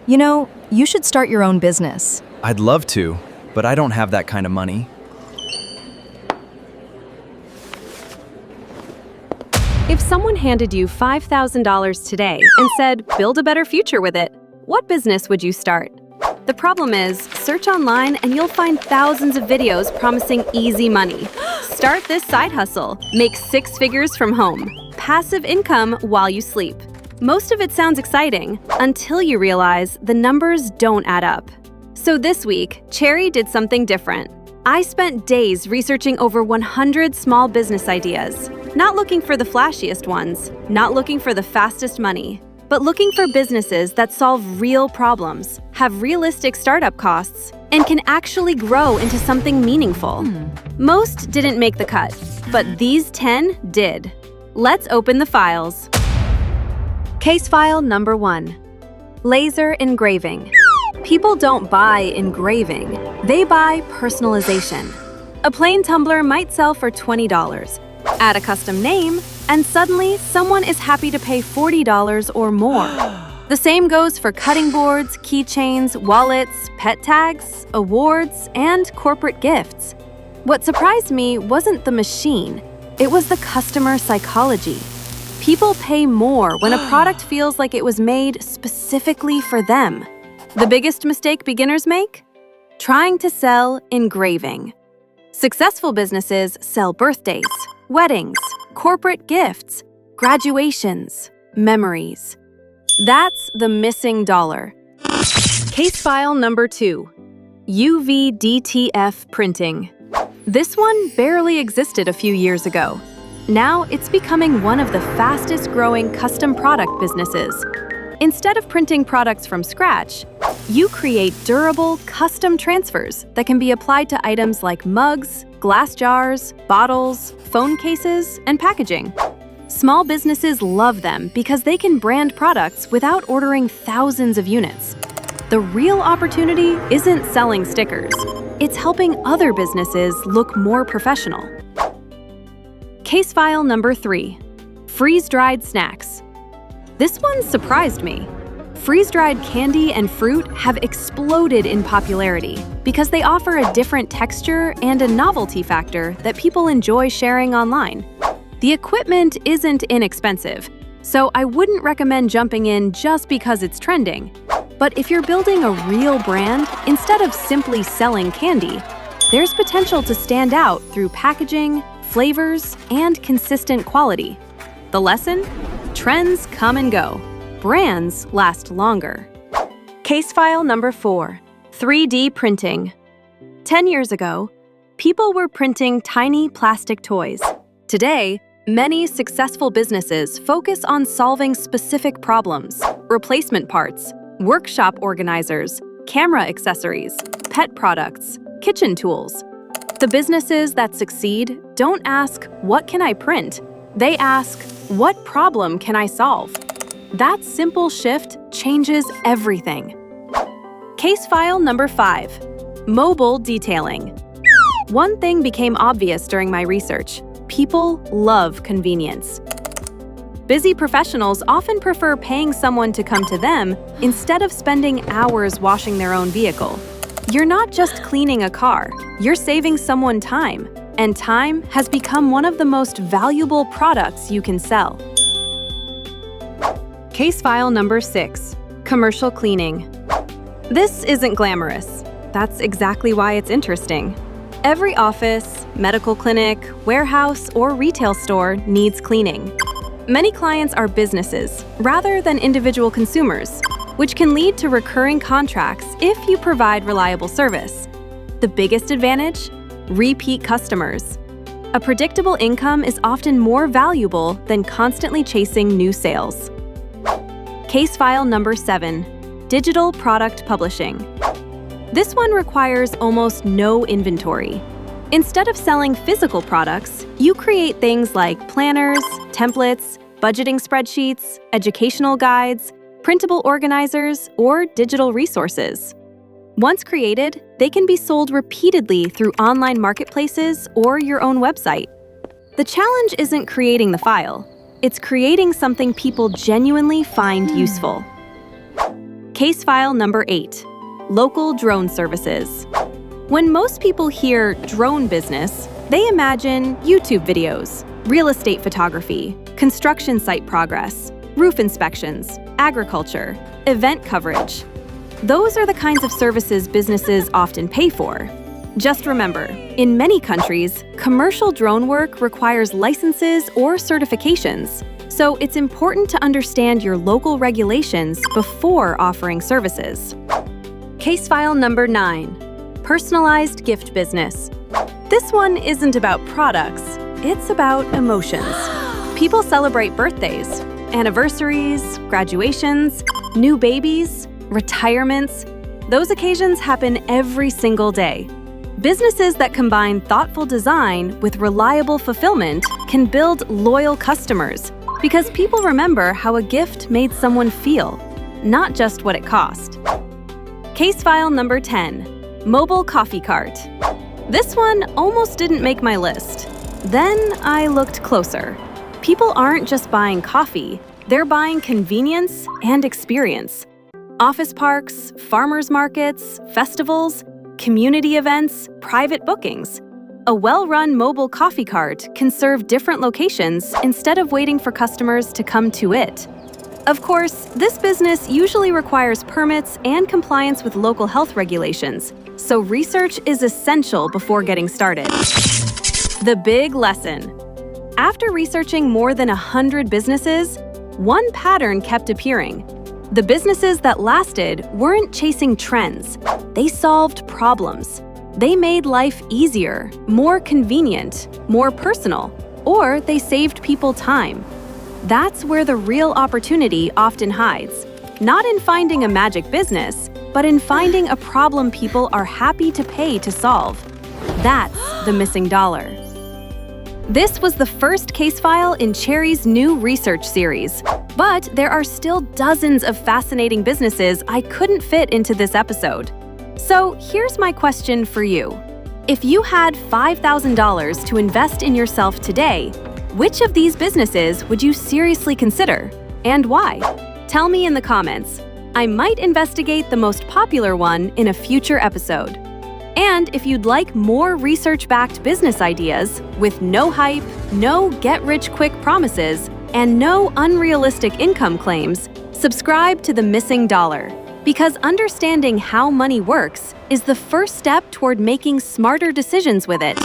You should start your own business. I'd love to, but I don't have that kind of money. If someone handed you $5,000 today and said, build a better future with it, what business would you start? The problem is, search online and you'll find thousands of videos promising easy money. Start this side hustle. Make 6 figures from home. Passive income while you sleep. Most of it sounds exciting until you realize the numbers don't add up. So this week, Cherry did something different. I spent days researching over 100 small business ideas. Not looking for the flashiest ones, not looking for the fastest money, but looking for businesses that solve real problems, have realistic startup costs, and can actually grow into something meaningful. Most didn't make the cut, but these 10 did. Let's open the files. Case file number 1. Laser engraving. People don't buy engraving, they buy personalization. A plain tumbler might sell for $20. Add a custom name, and suddenly someone is happy to pay $40 or more. The same goes for cutting boards, keychains, wallets, pet tags, awards, and corporate gifts. What surprised me wasn't the machine, it was the customer psychology. People pay more when a product feels like it was made specifically for them. The biggest mistake beginners make? Trying to sell engraving. Successful businesses sell birthdays, weddings, corporate gifts, graduations, memories. That's the missing dollar. Case file number 2. UV-DTF printing. This one barely existed a few years ago. Now it's becoming one of the fastest growing custom product businesses. Instead of printing products from scratch, you create durable, custom transfers that can be applied to items like mugs, glass jars, bottles, phone cases, and packaging. Small businesses love them because they can brand products without ordering thousands of units. The real opportunity isn't selling stickers. It's helping other businesses look more professional. Case file number 3. Freeze-dried snacks. This one surprised me. Freeze-dried candy and fruit have exploded in popularity because they offer a different texture and a novelty factor that people enjoy sharing online. The equipment isn't inexpensive, so I wouldn't recommend jumping in just because it's trending. But if you're building a real brand, instead of simply selling candy, there's potential to stand out through packaging, flavors, and consistent quality. The lesson? Trends come and go. Brands last longer. Case file number 4. 3D printing. 10 years ago, people were printing tiny plastic toys. Today, many successful businesses focus on solving specific problems: replacement parts, workshop organizers, camera accessories, pet products, kitchen tools. The businesses that succeed don't ask, "What can I print?" They ask, "What problem can I solve?" That simple shift changes everything. Case file number 5. Mobile detailing. One thing became obvious during my research: people love convenience. Busy professionals often prefer paying someone to come to them instead of spending hours washing their own vehicle. You're not just cleaning a car, you're saving someone time, and time has become one of the most valuable products you can sell. Case file number 6. Commercial cleaning. This isn't glamorous. That's exactly why it's interesting. Every office, medical clinic, warehouse, or retail store needs cleaning. Many clients are businesses rather than individual consumers, which can lead to recurring contracts if you provide reliable service. The biggest advantage? Repeat customers. A predictable income is often more valuable than constantly chasing new sales. Case file number 7. Digital product publishing. This one requires almost no inventory. Instead of selling physical products, you create things like planners, templates, budgeting spreadsheets, educational guides, printable organizers, or digital resources. Once created, they can be sold repeatedly through online marketplaces or your own website. The challenge isn't creating the file, it's creating something people genuinely find useful. Case file number 8. Local drone services. When most people hear drone business, they imagine YouTube videos, real estate photography, construction site progress, roof inspections, agriculture, event coverage. Those are the kinds of services businesses often pay for. Just remember, in many countries, commercial drone work requires licenses or certifications, so it's important to understand your local regulations before offering services. Case file number 9. Personalized gift business. This one isn't about products, it's about emotions. People celebrate birthdays, anniversaries, graduations, new babies, retirements. Those occasions happen every single day. Businesses that combine thoughtful design with reliable fulfillment can build loyal customers because people remember how a gift made someone feel, not just what it cost. Case file number 10. Mobile coffee cart. This one almost didn't make my list. Then I looked closer. People aren't just buying coffee, they're buying convenience and experience. Office parks, farmers markets, festivals, community events, private bookings. A well-run mobile coffee cart can serve different locations instead of waiting for customers to come to it. Of course, this business usually requires permits and compliance with local health regulations, so research is essential before getting started. The big lesson. After researching more than 100 businesses, one pattern kept appearing. The businesses that lasted weren't chasing trends. They solved problems. They made life easier, more convenient, more personal, or they saved people time. That's where the real opportunity often hides. Not in finding a magic business, but in finding a problem people are happy to pay to solve. That's the missing dollar. This was the first case file in Cherry's new research series. But there are still dozens of fascinating businesses I couldn't fit into this episode. So here's my question for you. If you had $5,000 to invest in yourself today, which of these businesses would you seriously consider, and why? Tell me in the comments. I might investigate the most popular one in a future episode. And if you'd like more research-backed business ideas with no hype, no get-rich-quick promises, and no unrealistic income claims, subscribe to The Missing Dollar, because understanding how money works is the first step toward making smarter decisions with it.